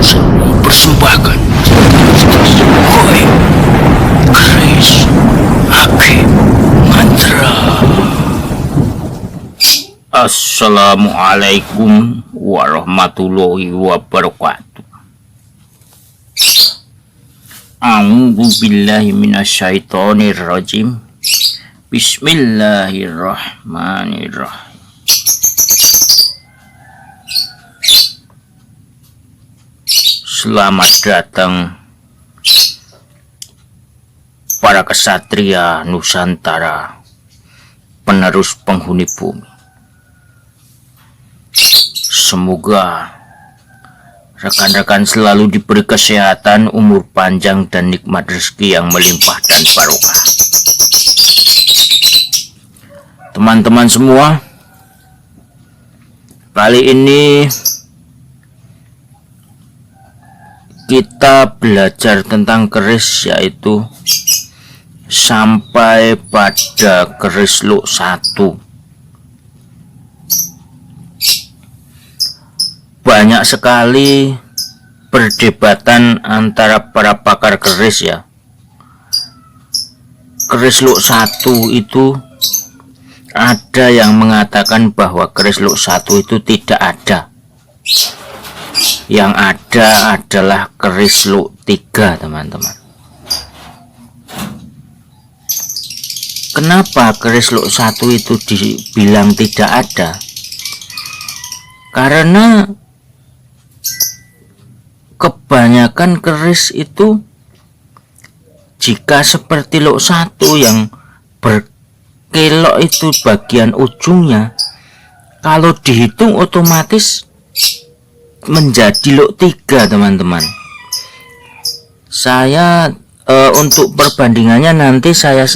Persembahkan Koi Chris Aki Mantra. Assalamualaikum warahmatullahi wabarakatuh. A'udzu billahi minasyaitonir rajim. Bismillahirrahmanirrahim. Selamat datang para kesatria Nusantara, penerus penghuni bumi. Semoga rekan-rekan selalu diberi kesehatan, umur panjang, dan nikmat rezeki yang melimpah dan barokah. Teman-teman semua, kali ini kita belajar tentang keris, yaitu sampai pada keris luk 1. Banyak sekali perdebatan antara para pakar keris ya. Keris luk 1 itu ada yang mengatakan bahwa keris luk 1 itu tidak ada. Yang ada adalah keris luk 3, teman-teman. Kenapa keris luk 1 itu dibilang tidak ada? Karena kebanyakan keris itu, jika seperti luk 1 yang berkelok itu bagian ujungnya, kalau dihitung otomatis menjadi luk 3, teman-teman. Saya untuk perbandingannya nanti saya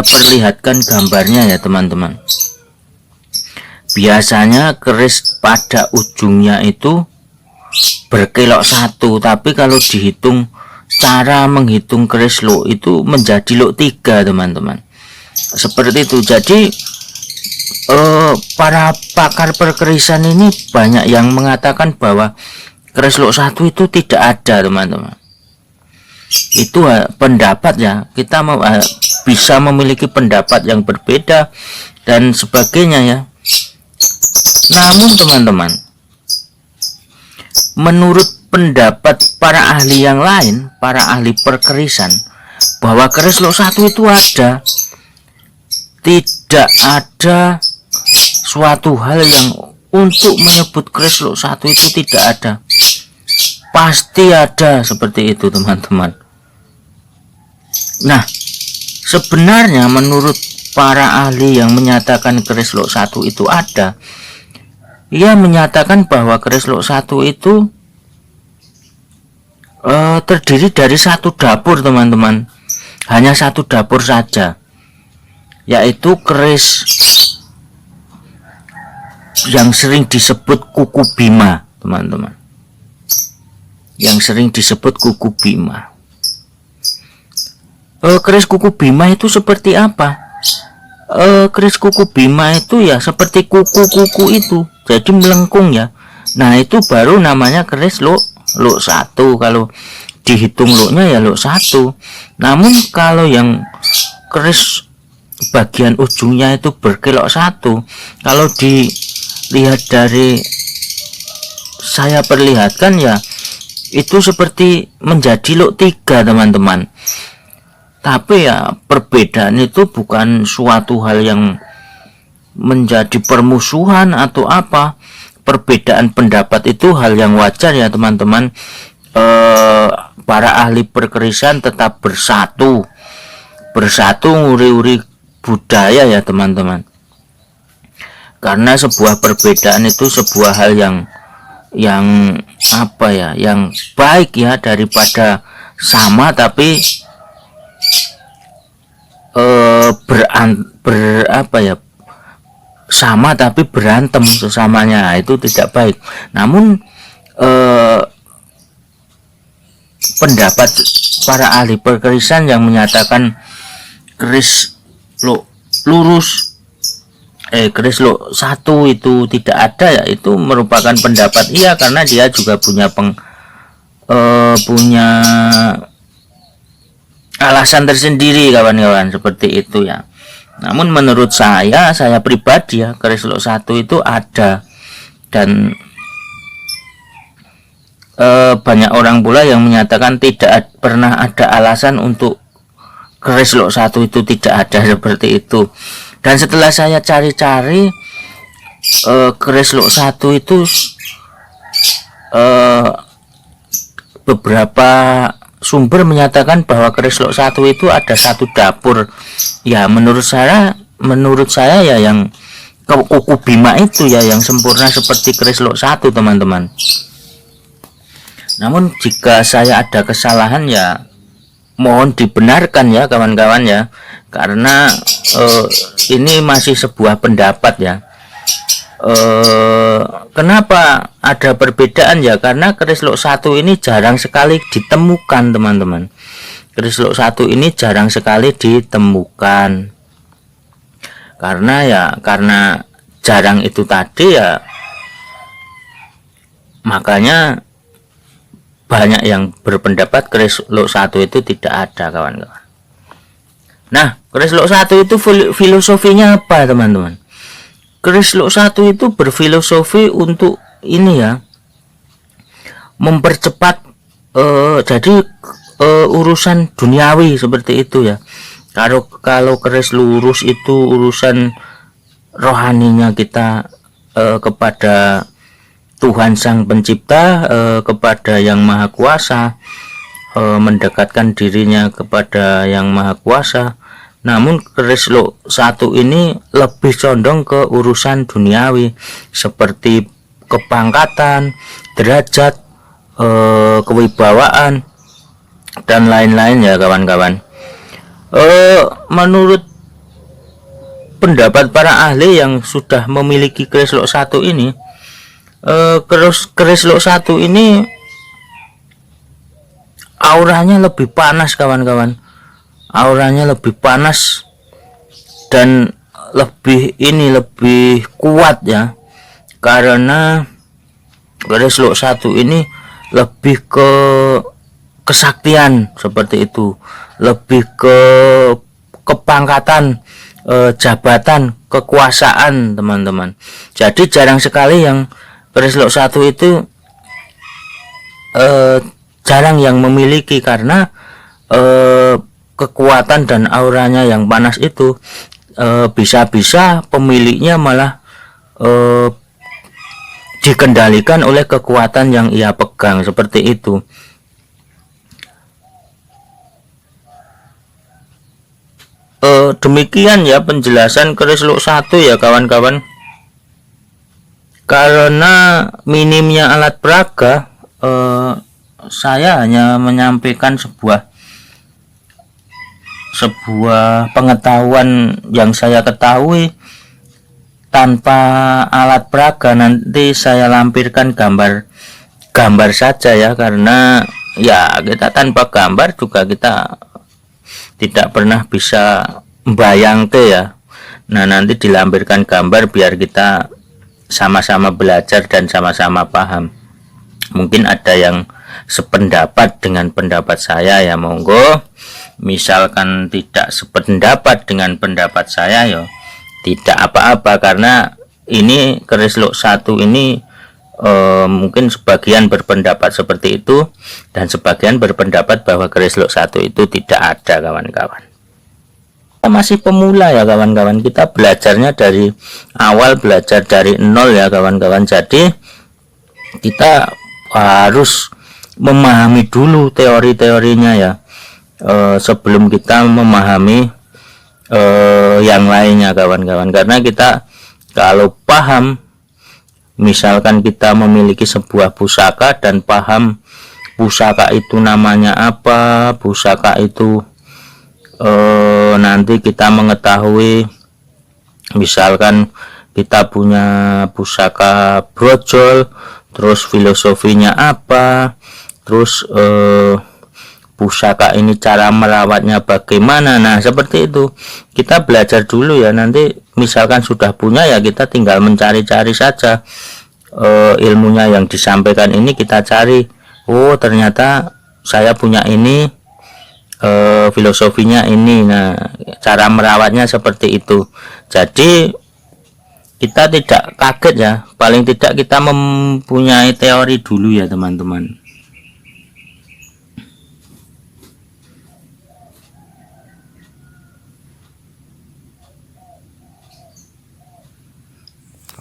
perlihatkan gambarnya ya, teman-teman. Biasanya keris pada ujungnya itu berkelok 1, tapi kalau dihitung, cara menghitung keris luk itu menjadi luk 3, teman-teman. Seperti itu. Jadi para pakar perkerisan ini banyak yang mengatakan bahwa keris luk 1 itu tidak ada, teman-teman. Itu pendapat ya, kita bisa memiliki pendapat yang berbeda dan sebagainya ya. Namun teman-teman, menurut pendapat para ahli yang lain, para ahli perkerisan, bahwa keris luk 1 itu ada. Tidak ada suatu hal yang untuk menyebut keris luk 1 itu tidak ada. Pasti ada, seperti itu, teman-teman. Nah, sebenarnya menurut para ahli yang menyatakan keris luk 1 itu ada, ia menyatakan bahwa keris luk 1 itu terdiri dari satu dapur, teman-teman. Hanya satu dapur saja, yaitu keris yang sering disebut kuku Bima, teman-teman. Yang sering disebut kuku Bima. Keris kuku Bima itu seperti apa? Keris kuku Bima itu ya seperti kuku-kuku itu, jadi melengkung ya. Nah, itu baru namanya keris luk 1. Kalau dihitung luknya ya luk 1. Namun kalau yang keris bagian ujungnya itu berkelok 1, kalau dilihat dari saya perlihatkan ya, itu seperti menjadi luk 3, teman-teman. Tapi ya, perbedaan itu bukan suatu hal yang menjadi permusuhan atau apa. Perbedaan pendapat itu hal yang wajar ya, teman-teman. Para ahli perkerisan tetap bersatu nguri-uri budaya ya, teman-teman. Karena sebuah perbedaan itu sebuah hal yang apa ya, yang baik ya, daripada sama tapi sama tapi berantem sesamanya, itu tidak baik. Namun pendapat para ahli perkerisan yang menyatakan keris keris luk 1 itu tidak ada, ya itu merupakan pendapat ia, karena dia juga punya punya alasan tersendiri kawan-kawan, seperti itu ya. Namun menurut saya pribadi ya, keris lok 1 itu ada, dan banyak orang pula yang menyatakan tidak pernah ada alasan untuk keris lok 1 itu tidak ada, seperti itu. Dan setelah saya cari-cari, keris lok 1 itu beberapa sumber menyatakan bahwa keris lok 1 itu ada satu dapur. Ya menurut saya ya yang kuku Bima itu ya yang sempurna seperti keris lok 1 teman-teman. Namun jika saya ada kesalahan ya mohon dibenarkan ya kawan-kawan ya, karena ini masih sebuah pendapat ya. Kenapa ada perbedaan ya? Karena keris lok 1 ini jarang sekali ditemukan teman-teman. Keris lok 1 ini jarang sekali ditemukan. Karena jarang itu tadi ya, makanya banyak yang berpendapat keris lok 1 itu tidak ada kawan-kawan. Nah, keris lok 1 itu filosofinya apa teman-teman? Keris lok 1 itu berfilosofi untuk ini ya, mempercepat jadi urusan duniawi seperti itu ya. Kalau keris lurus itu urusan rohaninya kita kepada Tuhan Sang Pencipta, kepada Yang Maha Kuasa, mendekatkan dirinya kepada Yang Maha Kuasa. Namun keris lok 1 ini lebih condong ke urusan duniawi seperti kepangkatan, derajat, kewibawaan, dan lain-lain ya kawan-kawan. Menurut pendapat para ahli yang sudah memiliki keris lok 1 ini, keris lok 1 ini auranya lebih panas kawan-kawan. Auranya lebih panas dan lebih kuat ya, karena keris lok 1 ini lebih ke kesaktian seperti itu, lebih ke kepangkatan, jabatan, kekuasaan teman-teman. Jadi jarang sekali yang keris lok 1 itu jarang yang memiliki, karena kekuatan dan auranya yang panas itu bisa-bisa pemiliknya malah dikendalikan oleh kekuatan yang ia pegang, seperti itu. Demikian ya penjelasan keris lok 1 ya kawan-kawan. Karena minimnya alat peraga, saya hanya menyampaikan sebuah pengetahuan yang saya ketahui tanpa alat peraga. Nanti saya lampirkan gambar saja ya, karena ya kita tanpa gambar juga kita tidak pernah bisa membayangkan ya. Nah nanti dilampirkan gambar biar kita sama-sama belajar dan sama-sama paham. Mungkin ada yang sependapat dengan pendapat saya ya monggo. Misalkan tidak sependapat dengan pendapat saya ya tidak apa-apa, karena ini keris lok 1 ini mungkin sebagian berpendapat seperti itu dan sebagian berpendapat bahwa keris lok 1 itu tidak ada kawan-kawan. Kita masih pemula ya kawan-kawan, kita belajarnya dari awal, belajar dari nol ya kawan-kawan. Jadi kita harus memahami dulu teori-teorinya ya, sebelum kita memahami yang lainnya kawan-kawan. Karena kita kalau paham, misalkan kita memiliki sebuah pusaka dan paham pusaka itu namanya apa, pusaka itu nanti kita mengetahui, misalkan kita punya pusaka brojol, terus filosofinya apa, terus pusaka ini cara merawatnya bagaimana. Nah seperti itu kita belajar dulu ya, nanti misalkan sudah punya ya kita tinggal mencari-cari saja ilmunya yang disampaikan ini, kita cari oh ternyata saya punya ini, filosofinya ini. Nah, cara merawatnya seperti itu. Jadi kita tidak kaget ya, paling tidak kita mempunyai teori dulu ya teman-teman.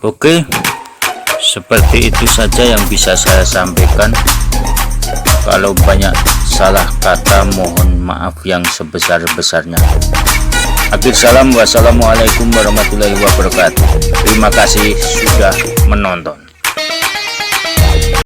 Oke, seperti itu saja yang bisa saya sampaikan. Kalau banyak salah kata mohon maaf yang sebesar-besarnya. Akhir salam, wassalamualaikum warahmatullahi wabarakatuh. Terima kasih sudah menonton.